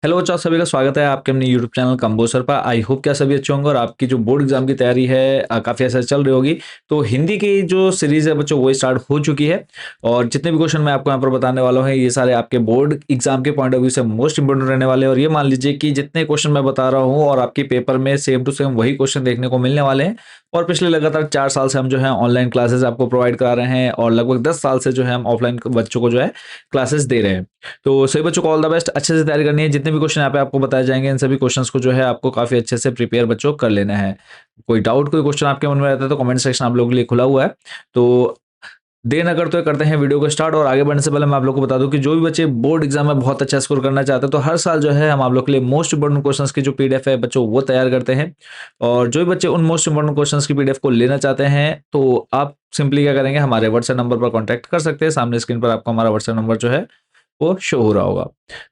Hello बच्चों, आप सभी का स्वागत है आपके अपने यूट्यूब चैनल कंबोसर पर। आई होप कि आप सभी अच्छे होंगे और आपकी जो बोर्ड एग्जाम की तैयारी है काफ़ी ऐसा चल रही होगी। तो हिंदी की जो सीरीज़ है बच्चों वो स्टार्ट हो चुकी है और जितने भी क्वेश्चन मैं आपको यहाँ पर बताने वाला हूँ ये सारे आपके बोर्ड एग्जाम के पॉइंट ऑफ व्यू से मोस्ट इंपोर्टेंट रहने वाले हैं। और ये मान लीजिए कि जितने क्वेश्चन मैं बता रहा हूँ और आपके पेपर में सेम टू सेम वही क्वेश्चन देखने को मिलने वाले हैं। और पिछले लगातार 4 साल से हम जो है ऑनलाइन क्लासेस आपको प्रोवाइड करा रहे हैं और लगभग 10 साल से जो है हम ऑफलाइन बच्चों को जो है क्लासेस दे रहे हैं। तो सभी बच्चों को ऑल द बेस्ट, अच्छे से तैयारी करनी है। जितने भी क्वेश्चन यहाँ पे आपको बताए जाएंगे इन सभी क्वेश्चंस को जो है आपको काफी अच्छे से प्रिपेयर बच्चों कर लेना है। कोई डाउट कोई क्वेश्चन आपके मन में रहता है तो कमेंट सेक्शन आप लोगों के लिए खुला हुआ है। तो देर न करते हुए करते हैं वीडियो को स्टार्ट। और आगे बढ़ने से पहले मैं आप लोग को बता दूं कि जो भी बच्चे बोर्ड एग्जाम में बहुत अच्छा स्कोर करना चाहते हैं तो हर साल जो है हम आप लोग के लिए मोस्ट इंपोर्टेंट क्वेश्चंस की जो पीडीएफ है बच्चों वो तैयार करते हैं। और जो भी बच्चे उन मोस्ट इंपोर्टेंट क्वेश्चंस की पीडीएफ को लेना चाहते हैं तो आप सिंपली क्या करेंगे, हमारे व्हाट्सएप नंबर पर कॉन्टैक्ट कर सकते हैं। सामने स्क्रीन पर आपको हमारा व्हाट्सएप नंबर जो है वो शो हो रहा होगा।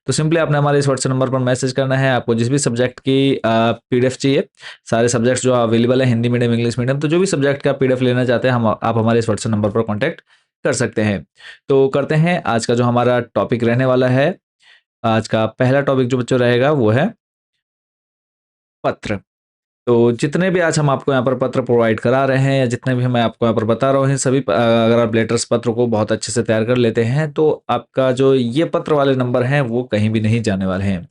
तो सिंपली आपने हमारे इस व्हाट्सएप नंबर पर मैसेज करना है। आपको जिस भी सब्जेक्ट की पीडीएफ चाहिए, सारे सब्जेक्ट्स जो अवेलेबल है, हिंदी मीडियम इंग्लिश मीडियम, तो जो भी सब्जेक्ट का पीडीएफ लेना चाहते हैं हम आप हमारे इस व्हाट्सएप नंबर पर कॉन्टैक्ट कर सकते हैं। तो करते हैं आज का जो हमारा टॉपिक रहने वाला है। आज का पहला टॉपिक जो बच्चों रहेगा वो है पत्र। तो जितने भी आज हम आपको यहाँ पर पत्र प्रोवाइड करा रहे हैं या जितने भी मैं आपको यहाँ पर बता रहा हूँ सभी अगर आप लेटर्स पत्र को बहुत अच्छे से तैयार कर लेते हैं तो आपका जो ये पत्र वाले नंबर हैं वो कहीं भी नहीं जाने वाले हैं।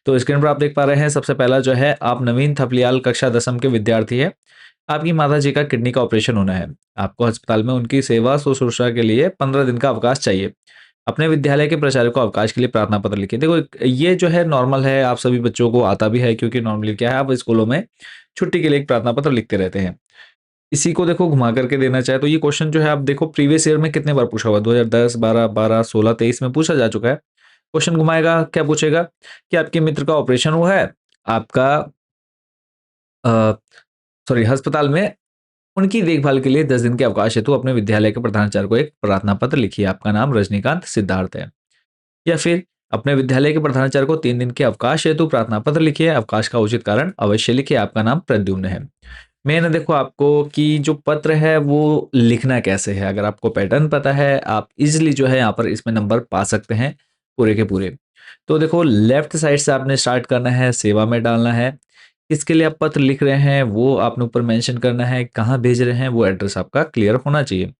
तो स्क्रीन पर आप देख पा रहे हैं, सबसे पहला जो है, आप नवीन थपलियाल कक्षा 10वीं के विद्यार्थी है। आपकी माता जी का किडनी का ऑपरेशन होना है। आपको अस्पताल में उनकी सेवा शुश्रूषा के लिए 15 दिन का अवकाश चाहिए। अपने विद्यालय के प्राचार्य को अवकाश के लिए प्रार्थना पत्र लिखिए। देखो ये जो है नॉर्मल है, आप सभी बच्चों को आता भी है क्योंकि नॉर्मली क्या है, आप स्कूलों में छुट्टी के लिए एक प्रार्थना पत्र लिखते रहते हैं। इसी को देखो घुमा करके देना चाहे तो ये क्वेश्चन जो है आप देखो प्रीवियस ईयर में कितने बार पूछा हुआ, 2010, 12, 12, 16, 23 में पूछा जा चुका है। क्वेश्चन घुमाएगा, क्या पूछेगा कि आपके मित्र का ऑपरेशन हुआ है, आपका सॉरी अस्पताल में उनकी देखभाल के लिए 10 दिन के अवकाश हेतु अपने विद्यालय के प्रधानाचार्य को एक प्रार्थना पत्र लिखिए। आपका नाम रजनीकांत सिद्धार्थ है। या फिर अपने विद्यालय के प्रधानाचार्य को 3 दिन के अवकाश हेतु प्रार्थना पत्र लिखिए। अवकाश का उचित कारण अवश्य लिखिए। आपका नाम प्रद्युम्न है। मैंने देखो आपको कि जो पत्र है वो लिखना कैसे है, अगर आपको पैटर्न पता है आप इजीली जो है यहाँ पर इसमें नंबर पा सकते हैं पूरे के पूरे। तो देखो लेफ्ट साइड से आपने स्टार्ट करना है, सेवा में डालना है। किसके लिए आप पत्र लिख रहे हैं वो आपने ऊपर मेंशन करना है, कहाँ भेज रहे हैं वो एड्रेस आपका क्लियर होना चाहिए।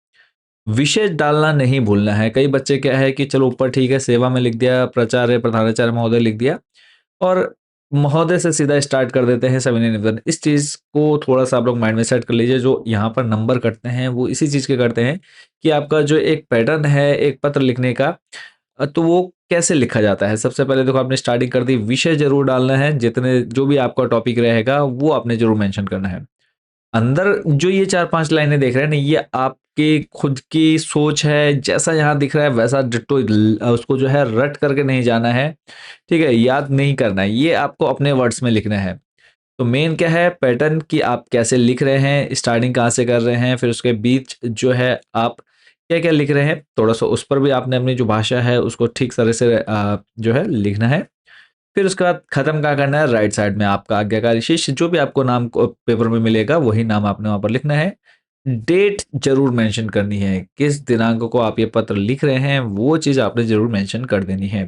विषय डालना नहीं भूलना है। कई बच्चे क्या है कि चलो ऊपर ठीक है सेवा में लिख दिया, प्राचार्य प्रधानाचार्य महोदय लिख दिया और महोदय से सीधा स्टार्ट कर देते हैं सविनय निवेदन। इस चीज को थोड़ा सा आप लोग माइंड में सेट कर लीजिए। जो यहाँ पर नंबर कटते हैं वो इसी चीज के करते हैं कि आपका जो एक पैटर्न है एक पत्र लिखने का, तो वो कैसे लिखा जाता है। सबसे पहले देखो आपने स्टार्टिंग कर दी, विषय जरूर डालना है। जितने जो भी आपका टॉपिक रहेगा वो आपने जरूर मेंशन करना है। अंदर जो ये 4-5 लाइनें देख रहे हैं ना, ये आपकी खुद की सोच है। जैसा यहाँ दिख रहा है वैसा डिट्टो उसको जो है रट करके नहीं जाना है, ठीक है, याद नहीं करना है। ये आपको अपने वर्ड्स में लिखना है। तो मेन क्या है पैटर्न कि आप कैसे लिख रहे हैं, स्टार्टिंग कहाँ से कर रहे हैं, फिर उसके बीच जो है आप क्या-क्या लिख रहे हैं, थोड़ा-सा उस पर भी आपने अपनी जो भाषा है उसको ठीक तरह से जो है लिखना है। फिर उसके बाद खत्म क्या करना है, राइट साइड में आपका आज्ञाकारी शिष्य जो भी आपको नाम को पेपर में मिलेगा वही नाम आपने वहां पर लिखना है। डेट जरूर मेंशन करनी है, किस दिनांक को आप ये पत्र लिख रहे हैं वो चीज आपने जरूर मेंशन कर देनी है।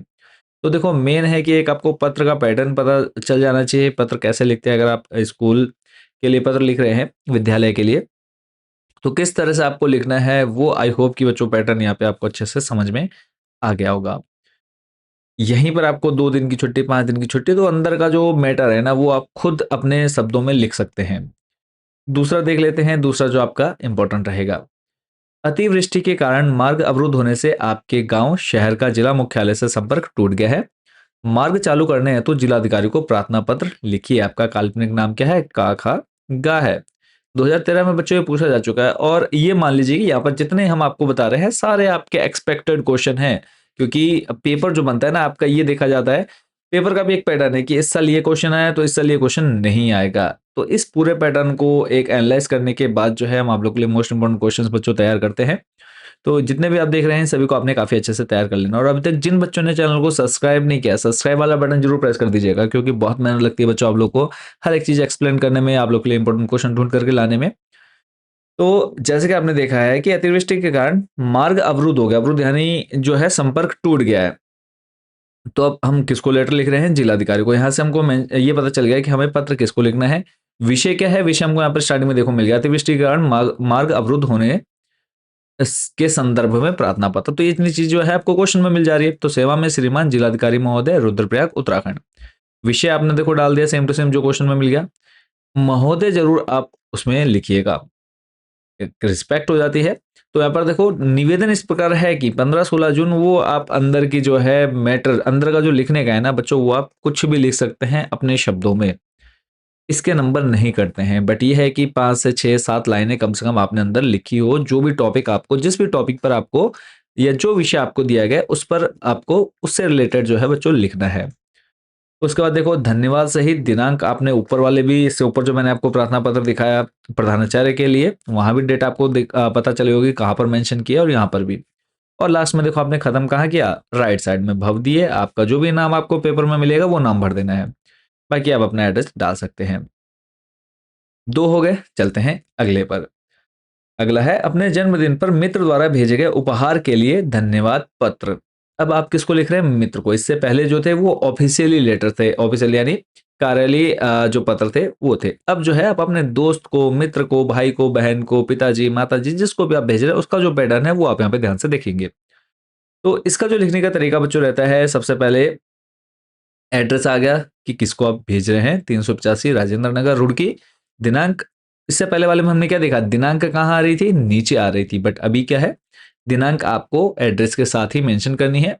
तो देखो मेन है कि एक आपको पत्र का पैटर्न पता चल जाना चाहिए, पत्र कैसे लिखते हैं। अगर आप स्कूल के लिए पत्र लिख रहे हैं विद्यालय के लिए तो किस तरह से आपको लिखना है वो आई होप कि बच्चों पैटर्न यहाँ पे आपको अच्छे से समझ में आ गया होगा। यहीं पर आपको 2 दिन की छुट्टी, 5 दिन की छुट्टी, तो अंदर का जो मैटर है ना वो आप खुद अपने शब्दों में लिख सकते हैं। दूसरा देख लेते हैं, दूसरा जो आपका इंपॉर्टेंट रहेगा। अतिवृष्टि के कारण मार्ग अवरुद्ध होने से आपके गांव शहर का जिला मुख्यालय से संपर्क टूट गया है। मार्ग चालू करने हेतु जिलाधिकारी को प्रार्थना पत्र लिखिए। आपका काल्पनिक नाम क्या है, का खा गा है। 2013 में बच्चों ये पूछा जा चुका है और ये मान लीजिए कि यहाँ पर जितने हम आपको बता रहे हैं सारे आपके एक्सपेक्टेड क्वेश्चन हैं। क्योंकि पेपर जो बनता है ना आपका ये देखा जाता है, पेपर का भी एक पैटर्न है कि इस साल ये क्वेश्चन आया तो इस साल ये क्वेश्चन नहीं आएगा। तो इस पूरे पैटर्न को एक एनालाइज करने के बाद जो है हम आप लोग के लिए मोस्ट इंपोर्टेंट क्वेश्चंस बच्चों तैयार करते हैं। तो जितने भी आप देख रहे हैं सभी को आपने काफी अच्छे से तैयार कर लेना। और अभी तक जिन बच्चों ने चैनल को सब्सक्राइब नहीं किया, सब्सक्राइब वाला बटन जरूर प्रेस कर दीजिएगा क्योंकि बहुत मेहनत लगती है बच्चों आप लोग को हर एक चीज एक्सप्लेन करने में, आप लोग के लिए इंपॉर्टेंट क्वेश्चन ढूंढ करके लाने में। तो जैसे कि आपने देखा है कि अतिवृष्टि के कारण मार्ग अवरुद्ध हो गया, अवरुद्ध यानी जो है संपर्क टूट गया है। तो अब हम किसको लेटर लिख रहे हैं? जिलाधिकारी को। यहाँ से हमको ये पता चल गया कि हमें पत्र किसको लिखना है। विषय क्या है? विषय हमको यहाँ पर स्टार्टिंग में देखो मिल गया, अतिवृष्टि के कारण मार्ग अवरुद्ध होने के संदर्भ में प्रार्थना पत्र। तो ये इतनी चीज जो है आपको क्वेश्चन में मिल जा रही है। तो सेवा में श्रीमान जिलाधिकारी महोदय, रुद्रप्रयाग, उत्तराखंड। विषय आपने देखो डाल दिया सेम टू सेम जो क्वेश्चन में मिल गया। महोदय जरूर आप उसमें लिखिएगा, रिस्पेक्ट हो जाती है। तो यहाँ पर देखो निवेदन इस प्रकार है कि 15-16 जून वो आप अंदर की जो है मैटर, अंदर का जो लिखने का है ना बच्चों, वो आप कुछ भी लिख सकते हैं अपने शब्दों में, इसके नंबर नहीं कटते हैं। बट ये है कि 5 से 6 7 लाइनें कम से कम आपने अंदर लिखी हो, जो भी टॉपिक आपको, जिस भी टॉपिक पर आपको या जो विषय आपको दिया गया है उस पर आपको उससे रिलेटेड जो है बच्चों लिखना है। उसके बाद देखो धन्यवाद सहित दिनांक आपने ऊपर वाले भी, इससे ऊपर जो मैंने आपको प्रार्थना पत्र दिखाया प्रधानाचार्य के लिए, वहां भी डेट आपको पता चली होगी कहाँ पर मेंशन किया और यहाँ पर भी। और लास्ट में देखो आपने खत्म कहाँ किया? राइट साइड में भव दिए। आपका जो भी नाम आपको पेपर में मिलेगा वो नाम भर देना है, बाकी आप अपना एड्रेस डाल सकते हैं। 2 हो गए, चलते हैं अगले पर। अगला है अपने जन्मदिन पर मित्र द्वारा भेजे गए उपहार के लिए धन्यवाद पत्र। अब आप किसको लिख रहे हैं? मित्र को। इससे पहले जो थे वो ऑफिशियली लेटर थे, ऑफिशियल यानी कार्यालयीय जो पत्र थे वो थे। अब जो है आप अपने दोस्त को, मित्र को, भाई को, बहन को, पिताजी, माताजी, जिसको भी आप भेज रहे हैं उसका जो पैटर्न है वो आप यहाँ पे ध्यान से देखेंगे। तो इसका जो लिखने का तरीका बच्चों रहता है, सबसे पहले एड्रेस आ गया कि किसको आप भेज रहे हैं, 385 राजेंद्र नगर, रुड़की। दिनांक, इससे पहले वाले में हमने क्या देखा? दिनांक कहाँ आ रही थी? नीचे आ रही थी। बट अभी क्या है? दिनांक आपको एड्रेस के साथ ही मेंशन करनी है।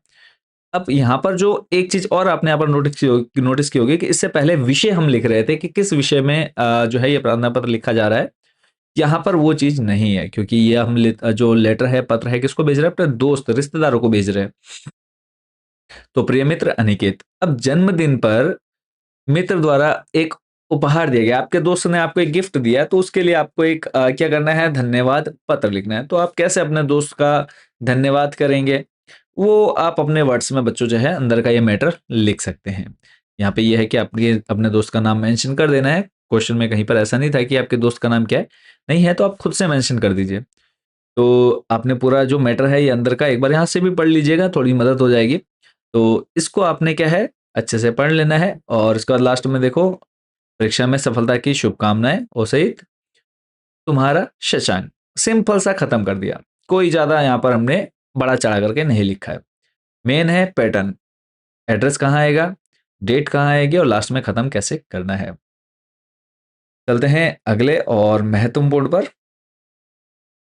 अब यहाँ पर जो एक चीज और आपने यहाँ पर नोटिस की होगी कि इससे पहले विषय हम लिख रहे थे कि किस विषय में जो है ये प्रार्थना पत्र लिखा जा रहा है। यहाँ पर वो चीज नहीं है, क्योंकि ये हम जो लेटर है, पत्र है, किसको भेज रहे हैं? अपने दोस्त रिश्तेदारों को भेज रहे हैं। तो प्रिय मित्र अनिकेत, अब जन्मदिन पर मित्र द्वारा एक उपहार दिया गया, आपके दोस्त ने आपको एक गिफ्ट दिया है, तो उसके लिए आपको एक क्या करना है? धन्यवाद पत्र लिखना है। तो आप कैसे अपने दोस्त का धन्यवाद करेंगे? वो आप अपने वर्ड्स में बच्चों जो है अंदर का ये मैटर लिख सकते हैं। यहाँ पे ये है कि आपके अपने दोस्त का नाम मेंशन कर देना है। क्वेश्चन में कहीं पर ऐसा नहीं था कि आपके दोस्त का नाम क्या है, नहीं है तो आप खुद से मेंशन कर दीजिए। तो आपने पूरा जो मैटर है ये अंदर का एक बार यहाँ से भी पढ़ लीजिएगा, थोड़ी मदद हो जाएगी। तो इसको आपने क्या है अच्छे से पढ़ लेना है। और इसके बाद लास्ट में देखो, परीक्षा में सफलता की शुभकामनाएं और सहित तुम्हारा शशांक। सिंपल सा खत्म कर दिया, कोई ज्यादा यहाँ पर हमने बड़ा चढ़ा करके नहीं लिखा है। मेन है पैटर्न, एड्रेस कहाँ आएगा, डेट कहाँ आएगी और लास्ट में खत्म कैसे करना है। चलते हैं अगले और महत्वपूर्ण पर।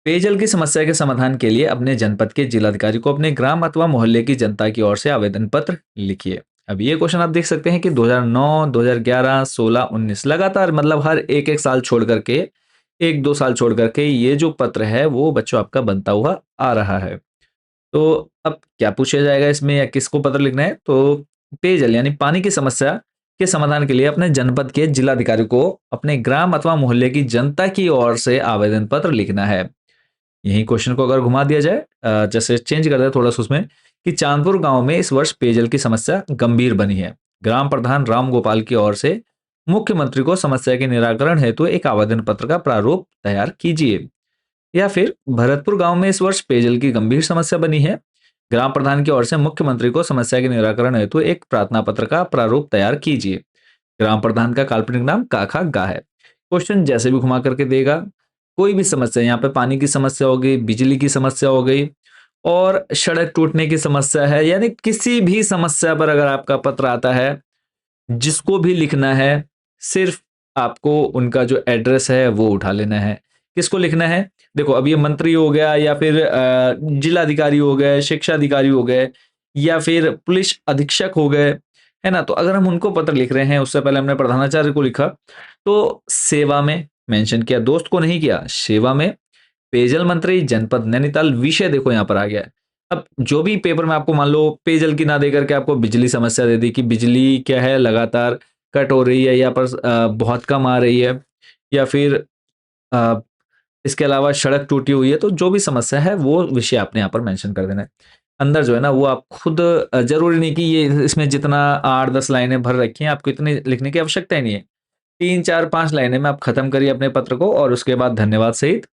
पेयजल की समस्या के समाधान के लिए अपने जनपद के जिलाधिकारी को अपने ग्राम अथवा मोहल्ले की जनता की ओर से आवेदन पत्र लिखिए। अब ये क्वेश्चन आप देख सकते हैं कि 2009, 2011, 16, 19 लगातार, मतलब हर एक एक साल छोड़ करके, एक दो साल छोड़ करके ये जो पत्र है वो बच्चों आपका बनता हुआ आ रहा है। तो अब क्या पूछा जाएगा इसमें या किसको पत्र लिखना है? तो पेयजल यानी पानी की समस्या के समाधान के लिए अपने जनपद के जिलाधिकारी को अपने ग्राम अथवा मोहल्ले की जनता की ओर से आवेदन पत्र लिखना है। यही क्वेश्चन को अगर घुमा दिया जाए, जैसे चेंज कर दे थोड़ा सा उसमें, कि चांदपुर गांव में इस वर्ष पेयजल की समस्या गंभीर बनी है। ग्राम प्रधान राम गोपाल की ओर से मुख्यमंत्री को समस्या के निराकरण हेतु एक आवेदन पत्र का प्रारूप तैयार कीजिए। या फिर भरतपुर गांव में इस वर्ष पेयजल की गंभीर समस्या बनी है। ग्राम प्रधान की ओर से मुख्यमंत्री को समस्या के निराकरण हेतु एक प्रार्थना पत्र का प्रारूप तैयार कीजिए। ग्राम प्रधान का काल्पनिक नाम काखा गा है। क्वेश्चन जैसे भी घुमा करके देगा, कोई भी समस्या, यहाँ पे पानी की समस्या हो गई, बिजली की समस्या हो गई और सड़क टूटने की समस्या है, यानी किसी भी समस्या पर अगर आपका पत्र आता है, जिसको भी लिखना है, सिर्फ आपको उनका जो एड्रेस है वो उठा लेना है। किसको लिखना है? देखो अब ये मंत्री हो गया या फिर जिलाधिकारी हो गए, शिक्षा अधिकारी हो गए या फिर पुलिस अधीक्षक हो गए, है ना? तो अगर हम उनको पत्र लिख रहे हैं, उससे पहले हमने प्रधानाचार्य को लिखा, तो सेवा में मेंशन किया, दोस्त को नहीं किया, सेवा में पेयजल मंत्री जनपद नैनीताल, विषय देखो यहाँ पर आ गया है। अब जो भी पेपर में आपको मान लो पेयजल की ना दे करके आपको बिजली समस्या दे दी कि बिजली क्या है लगातार कट हो रही है, या पर बहुत कम आ रही है, या फिर अ, इसके अलावा सड़क टूटी हुई है, तो जो भी समस्या है वो विषय आपने यहाँ पर मेंशन कर देना है। अंदर जो है ना वो आप खुद, जरूरी नहीं कि ये इसमें जितना 8-10 लाइनें भर रखी हैं, आपको इतनी लिखने की आवश्यकता ही नहीं है। 3, 4, 5 लाइनें में आप खत्म करिए अपने पत्र को और उसके बाद धन्यवाद सहित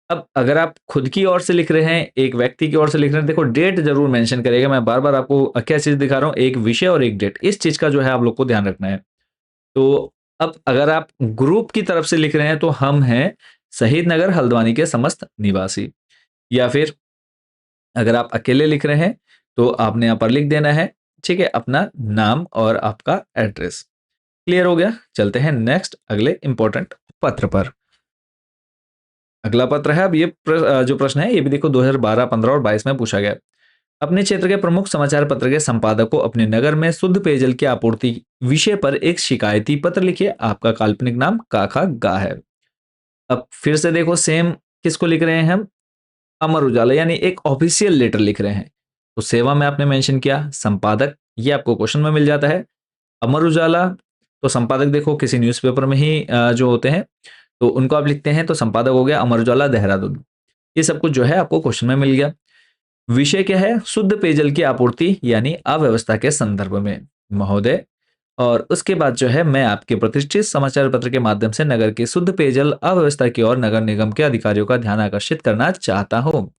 अब अगर आप खुद की ओर से लिख रहे हैं, एक व्यक्ति की ओर से लिख रहे हैं, देखो डेट ज़रूर मेंशन करिएगा। मैं बार-बार आपको क्या चीज़ दिखा रहा हूँ, एक विषय और एक डेट। इस चीज़ का जो है आप लोग को ध्यान रखना है। तो अब अगर आप ग्रुप की तरफ से लिख रहे हैं, तो हम हैं शहीद नगर हल्द्वानी के समस्त निवासी। या फिर अगर आप अकेले लिख रहे हैं, तो आपने यहाँ पर लिख देना है, ठीक है, अपना नाम और आपका एड्रेस। क्लियर हो गया? चलते हैं नेक्स्ट अगले इम्पोर्टेंट पत्र पर। अगला पत्र है, अब ये जो प्रश्न है ये भी देखो 2012, 15 और 22 में पूछा गया है। अपने क्षेत्र के प्रमुख समाचार पत्र के संपादक को अपने नगर में शुद्ध पेयजल की आपूर्ति विषय पर एक शिकायती पत्र लिखिए। आपका काल्पनिक नाम काका गा है। अब फिर से देखो सेम किसको लिख रहे हैं हम? अमर उजाला, यानी एक ऑफिशियल लेटर लिख रहे हैं। तो सेवा में आपने मेंशन किया, संपादक ये आपको क्वेश्चन में मिल जाता है। अमर उजाला, तो संपादक देखो किसी न्यूज़पेपर में ही जो होते हैं, तो उनको आप लिखते हैं, तो संपादक हो गया अमर उजाला देहरादून। ये सब कुछ जो है आपको क्वेश्चन में मिल गया। विषय क्या है? शुद्ध पेयजल की आपूर्ति यानी अव्यवस्था के संदर्भ में महोदय। और उसके बाद जो है मैं आपके प्रतिष्ठित समाचार पत्र के माध्यम से नगर की शुद्ध पेयजल अव्यवस्था की ओर नगर निगम के अधिकारियों का ध्यान आकर्षित करना चाहता हूँ।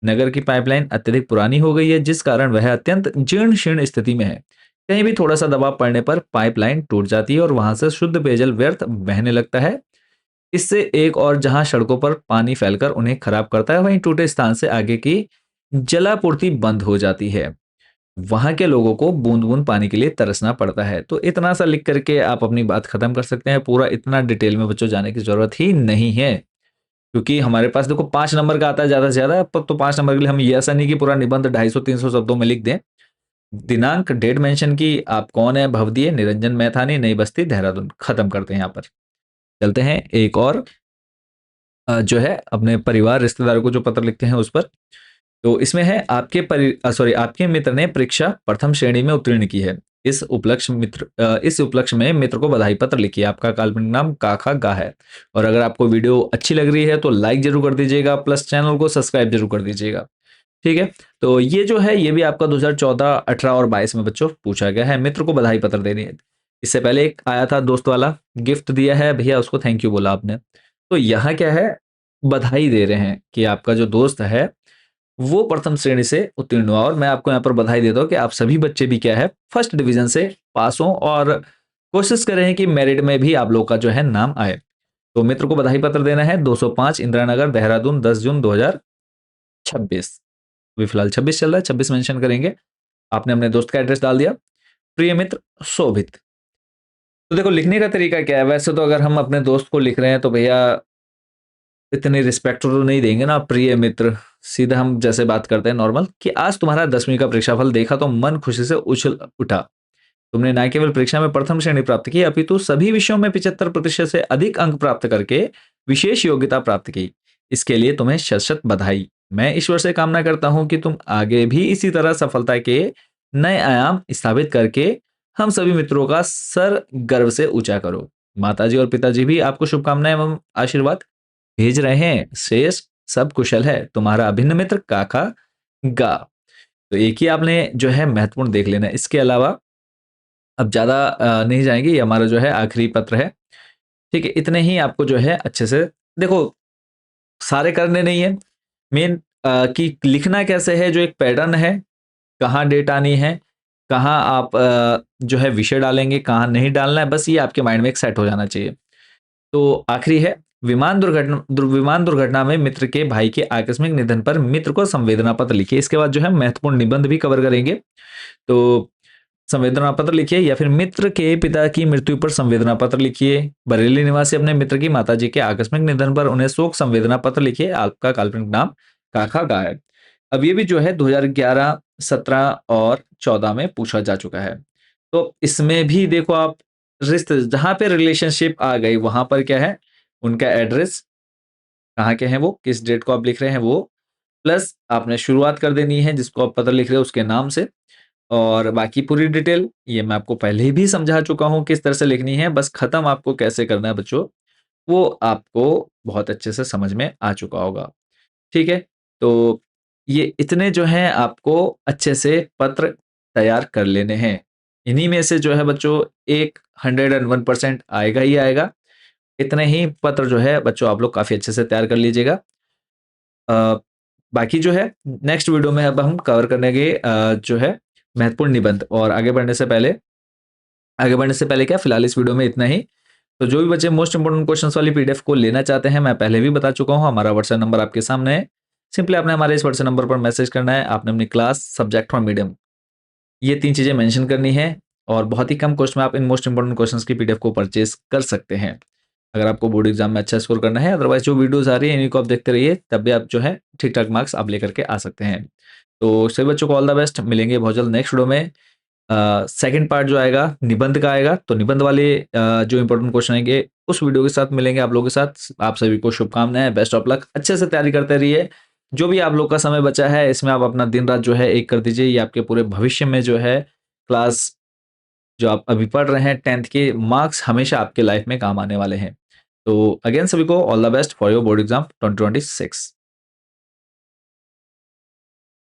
नगर की पाइपलाइन अत्यधिक पुरानी हो गई है, जिस कारण वह अत्यंत जीर्ण शीर्ण स्थिति में है। कहीं भी थोड़ा सा दबाव पड़ने पर पाइपलाइन टूट जाती है और वहां से शुद्ध पेयजल व्यर्थ बहने लगता है। इससे एक और जहां सड़कों पर पानी फैलकर उन्हें खराब करता है, वहीं टूटे स्थान से आगे की जलापूर्ति बंद हो जाती है। वहां के लोगों को बूंद बूंद पानी के लिए तरसना पड़ता है। तो इतना सा लिख करके आप अपनी बात खत्म कर सकते हैं। पूरा इतना डिटेल में बच्चों जाने की जरूरत ही नहीं है, क्योंकि हमारे पास देखो 5 नंबर का आता है ज्यादा से ज्यादा। तो 5 नंबर के लिए हम ये ऐसा नहीं कि पूरा निबंध 250-300 शब्दों में लिख दें। दिनांक डेट मेंशन की, आप कौन है, भवदीय निरंजन मैथानी, नई बस्ती देहरादून, खत्म करते हैं यहाँ पर। चलते हैं एक और जो है अपने परिवार रिश्तेदारों को जो पत्र लिखते हैं उस पर। तो इसमें है आपके मित्र ने परीक्षा प्रथम श्रेणी में उत्तीर्ण की है। इस उपलक्ष्य में मित्र को बधाई पत्र लिखिए। आपका काल्पनिक नाम काका गा है। और अगर आपको वीडियो अच्छी लग रही है तो लाइक जरूर कर दीजिएगा, प्लस चैनल को सब्सक्राइब जरूर कर दीजिएगा। ठीक है, तो ये जो है ये भी आपका 2014, 18 और 22 में बच्चों पूछा गया है। मित्र को बधाई पत्र देनी है। इससे पहले एक आया था दोस्त वाला, गिफ्ट दिया है भैया, उसको थैंक यू बोला आपने। तो यहाँ क्या है, बधाई दे रहे हैं कि आपका जो दोस्त है वो प्रथम श्रेणी से उत्तीर्ण हुआ। और मैं आपको यहाँ पर बधाई देता हूँ कि आप सभी बच्चे भी क्या है फर्स्ट डिवीजन से पास हों, और कोशिश कर रहे हैं कि मेरिट में भी आप लोग का जो है नाम आए। तो मित्र को बधाई पत्र देना है, 205 इंदिरा नगर देहरादून, 10 जून 2026। अभी फिलहाल 26 चल रहा है, 26 मेंशन करेंगे। आपने अपने दोस्त का एड्रेस डाल दिया। प्रिय मित्र शोभित। तो देखो लिखने का तरीका क्या है, वैसे तो अगर हम अपने दोस्त को लिख रहे हैं तो भैया इतनी रिस्पेक्ट तो नहीं देंगे ना, प्रिय मित्र। सीधा हम जैसे बात करते हैं नॉर्मल कि आज तुम्हारा 10वीं का परीक्षाफल देखा तो मन खुशी से उछल उठा। तुमने न केवल परीक्षा में प्रथम श्रेणी प्राप्त की, अपितु सभी विषयों में 75% से अधिक अंक प्राप्त करके विशेष योग्यता प्राप्त की। इसके लिए तुम्हें शत शत बधाई। मैं ईश्वर से कामना करता हूं कि तुम आगे भी इसी तरह सफलता के नए आयाम स्थापित करके हम सभी मित्रों का सर गर्व से ऊंचा करो। माताजी और पिताजी भी आपको शुभकामनाएं एवं आशीर्वाद भेज रहे हैं। शेष सब कुशल है। तुम्हारा अभिन्न मित्र काका गा। तो एक ही आपने जो है महत्वपूर्ण देख लेना है। इसके अलावा अब ज्यादा नहीं जाएंगे, ये हमारा जो है आखिरी पत्र है। ठीक है, इतने ही आपको जो है अच्छे से देखो, सारे करने नहीं है। मेन कि लिखना कैसे है, जो एक पैटर्न है, कहाँ डेट आनी है, कहाँ आप जो है विषय डालेंगे, कहाँ नहीं डालना है, बस ये आपके माइंड में एक सेट हो जाना चाहिए। तो आखिरी है, विमान दुर्घटना में मित्र के भाई के आकस्मिक निधन पर मित्र को संवेदना पत्र लिखिए। इसके बाद जो है महत्वपूर्ण निबंध भी कवर करेंगे। तो संवेदना पत्र लिखिए, या फिर मित्र के पिता की मृत्यु पर संवेदना पत्र लिखिए। बरेली निवासी अपने मित्र की माताजी के आकस्मिक निधन पर उन्हें शोक संवेदना पत्र लिखिए। आपका काल्पनिक नाम काका गा है। अब ये भी जो है 2011, 17 और 14 में पूछा जा चुका है। तो इसमें भी देखो आप रिश्ते जहां पे रिलेशनशिप आ गई वहां पर क्या है, उनका एड्रेस कहाँ के हैं, वो किस डेट को आप लिख रहे हैं वो, प्लस आपने शुरुआत कर देनी है जिसको आप पत्र लिख रहे हो उसके नाम से। और बाकी पूरी डिटेल ये मैं आपको पहले ही भी समझा चुका हूँ किस तरह से लिखनी है, बस खत्म आपको कैसे करना है बच्चों, वो आपको बहुत अच्छे से समझ में आ चुका होगा। ठीक है, तो ये इतने जो हैं आपको अच्छे से पत्र तैयार कर लेने हैं। इन्हीं में से जो है बच्चों एक 101% आएगा ही आएगा। इतने ही पत्र जो है बच्चों आप लोग काफ़ी अच्छे से तैयार कर लीजिएगा। बाकी जो है नेक्स्ट वीडियो में अब हम कवर करेंगे जो है महत्वपूर्ण निबंध। और आगे बढ़ने से पहले क्या फिलहाल इस वीडियो में इतना ही। तो जो भी बच्चे मोस्ट इंपोर्टेंट क्वेश्चंस वाली पीडीएफ को लेना चाहते हैं, मैं पहले भी बता चुका हूँ, हमारा व्हाट्सएप नंबर आपके सामने है। सिंपली आपने हमारे इस व्हाट्सएप नंबर पर मैसेज करना है, आपने अपनी क्लास, सब्जेक्ट और मीडियम, ये 3 चीज़ें मेंशन करनी है और बहुत ही कम कॉस्ट में आप इन मोस्ट इंपोर्टेंट क्वेश्चंस की पीडीएफ को परचेज कर सकते हैं। अगर आपको बोर्ड एग्जाम में अच्छा स्कोर करना है, अदरवाइज़ जो वीडियोज़ आ रही हैं इन्हीं को आप देखते रहिए, तब भी आप जो है ठीक-ठाक मार्क्स आप लेकर के आ सकते हैं। तो सभी बच्चों को ऑल द बेस्ट, मिलेंगे बहुत जल्द नेक्स्ट वीडियो में। सेकंड पार्ट जो आएगा निबंध का आएगा, तो निबंध वाले जो इंपॉर्टेंट क्वेश्चन आएंगे उस वीडियो के साथ मिलेंगे आप लोगों के साथ। आप सभी को शुभकामनाएं, बेस्ट ऑफ लक, अच्छे से तैयारी करते रहिए। जो भी आप लोग का समय बचा है इसमें आप अपना दिन रात जो है एक कर दीजिए, ये आपके पूरे भविष्य में जो है क्लास जो आप अभी पढ़ रहे हैं 10th के मार्क्स हमेशा आपके लाइफ में काम आने वाले हैं। तो अगेन सभी को all the best for your board exam 2026।